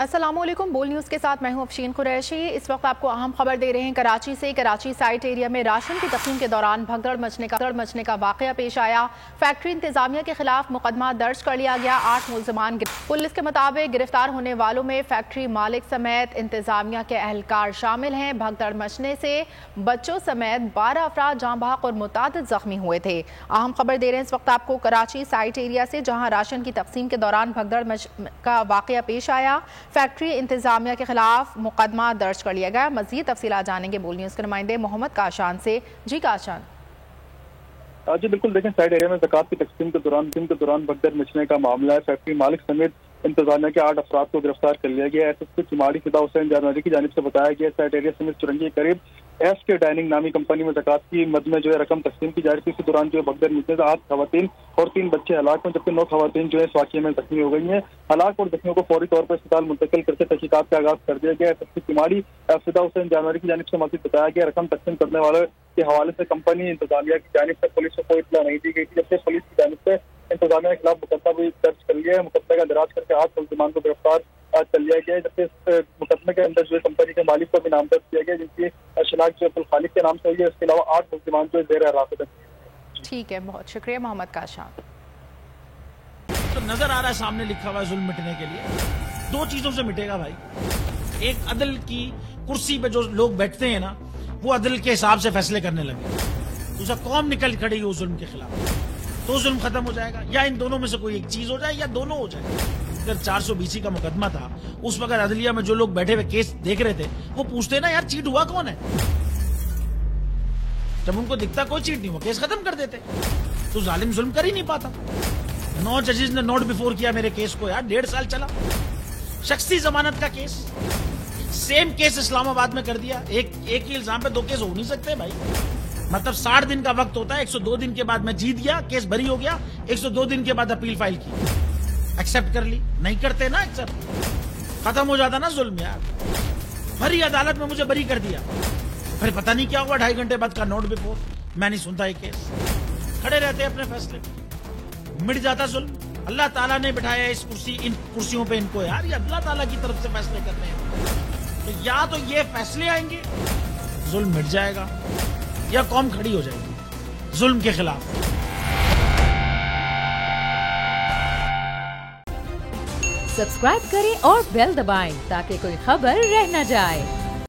السلام علیکم، بول نیوز کے ساتھ میں ہوں افشین قریشی۔ اس وقت آپ کو اہم خبر دے رہے ہیں کراچی سے۔ کراچی سائٹ ایریا میں راشن کی تقسیم کے دوران بھگدڑ مچنے کا واقعہ پیش آیا۔ فیکٹری انتظامیہ کے خلاف مقدمہ درج کر لیا گیا۔ 8 ملزمان پولیس کے مطابق گرفتار ہونے والوں میں فیکٹری مالک سمیت انتظامیہ کے اہلکار شامل ہیں۔ بھگدڑ مچنے سے بچوں سمیت 12 افراد جاں بحق اور متعدد زخمی ہوئے تھے۔ اہم خبر دے رہے ہیں اس وقت آپ کو کراچی سائٹ ایریا سے، جہاں راشن کی تقسیم کے دوران بھگدڑ کا واقعہ پیش آیا۔ فیکٹری انتظامیہ کے خلاف مقدمہ درج کر لیا گیا۔ مزید تفصیلات جانیں گے بول نیوز کے نمائندے محمد کاشان سے۔ جی کاشان۔ جی بالکل، دیکھیں سائٹ ایریا میں زکوٰۃ کی تقسیم کے دوران بھگدڑ مچنے کا معاملہ ہے۔ فیکٹری مالک سمیت انتظامیہ کے 8 افراد کو گرفتار کر لیا گیا ہے۔ ایس ایس پی چماڑی فدا حسین جانوری کی جانب سے بتایا گیا سائٹ ایریا سمیت چرنگی کے قریب ایس کے ڈائننگ نامی کمپنی میں زکوٰۃ کی مد میں رقم تقسیم کی جا رہی تھی۔ اس دوران بھگدڑ مچنے سے 8 خواتین اور 3 بچے ہلاک ہیں، جبکہ 9 خواتین اس واقعے میں زخمی ہو گئی ہیں۔ ہلاک اور زخمیوں کو فوری طور پر اسپتال منتقل کرتے تحقیقات کا آغاز کر دیا گیا ہے۔ ایس ایس پی چماڑی فدا حسین جانوری کی جانب سے مزید بتایا گیا رقم تقسیم کرنے والے کے حوالے سے کمپنی انتظامیہ کی جانب سے پولیس کو کوئی اطلاع نہیں دی گئی تھی، جبکہ پولیس کی جانب سے انتظامیہ کے خلاف مقدمہ بھی درج کر لیا ہے۔ مقدمے کا دراز کر کے 8 ملزمان کو گرفتار کر لیا گیا ہے، جبکہ اس مقدمے کے اندر کمپنی کے مالک کو بھی نامزد کیا گیا، جن کی شناخت عبدالخالق کے نام سے ہوئی ہے۔ اس کے علاوہ 8 ملزمان زیر حراست ہیں۔ ٹھیک ہے، بہت شکریہ محمد کاشان۔ تو نظر آ رہا ہے سامنے لکھا ہوا ہے ظلم مٹنے کے لیے 2 چیزوں سے مٹے گا بھائی۔ ایک عدل کی کرسی پہ جو لوگ بیٹھتے ہیں نا، وہ عدل کے حساب سے فیصلے کرنے لگے۔ دوسرا قوم نکل کھڑی ہو ظلم کے خلاف، تو ظلم ختم ہو جائے گا، یا ان دونوں میں سے کوئی ایک چیز ہو جائے یا دونوں ہو جائے۔ اگر 420 کا مقدمہ تھا، اس وقت عدلیہ میں جو لوگ بیٹھے ہوئے کیس دیکھ رہے تھے وہ پوچھتے نا یار چیٹ ہوا کون ہے؟ جب ان کو دکھتا کوئی چیٹ نہیں ہوا، کیس ختم کر دیتے۔ تو ظالم ظلم کر ہی نہیں پاتا۔ 9 ججز نے نوٹ بیفور کیا میرے کیس کو، یار 1.5 سال چلا۔ شخصی ضمانت کا کیس، سیم کیس اسلام آباد میں کر دیا۔ ایک ہی الزام پہ 2 کیس ہو نہیں سکتے بھائی۔ مطلب 60 دن کا وقت ہوتا ہے، 102 دن کے بعد میں جیت گیا، کیس بری ہو گیا، 102 دن کے بعد اپیل فائل کی، ایکسپٹ کر لی۔ نہیں کرتے نا ایکسپٹ، ختم ہو جاتا نا ظلم یار۔ بھری عدالت میں مجھے بری کر دیا، پھر پتہ نہیں کیا ہوا 2.5 گھنٹے بعد کا نوٹ بیفور، میں نہیں سنتا یہ کیس۔ کھڑے رہتے اپنے فیصلے، مٹ جاتا ظلم۔ اللہ تعالیٰ نے بٹھایا ان کرسیوں پہ ان کو یار، یہ اللہ تعالیٰ کی طرف سے فیصلے کرنے ہیں۔ تو یا تو یہ فیصلے آئیں گے، ظلم مٹ جائے گا، یا قوم کھڑی ہو جائے گی ظلم کے خلاف۔ سبسکرائب کریں اور بیل دبائیں تاکہ کوئی خبر رہ نہ جائے۔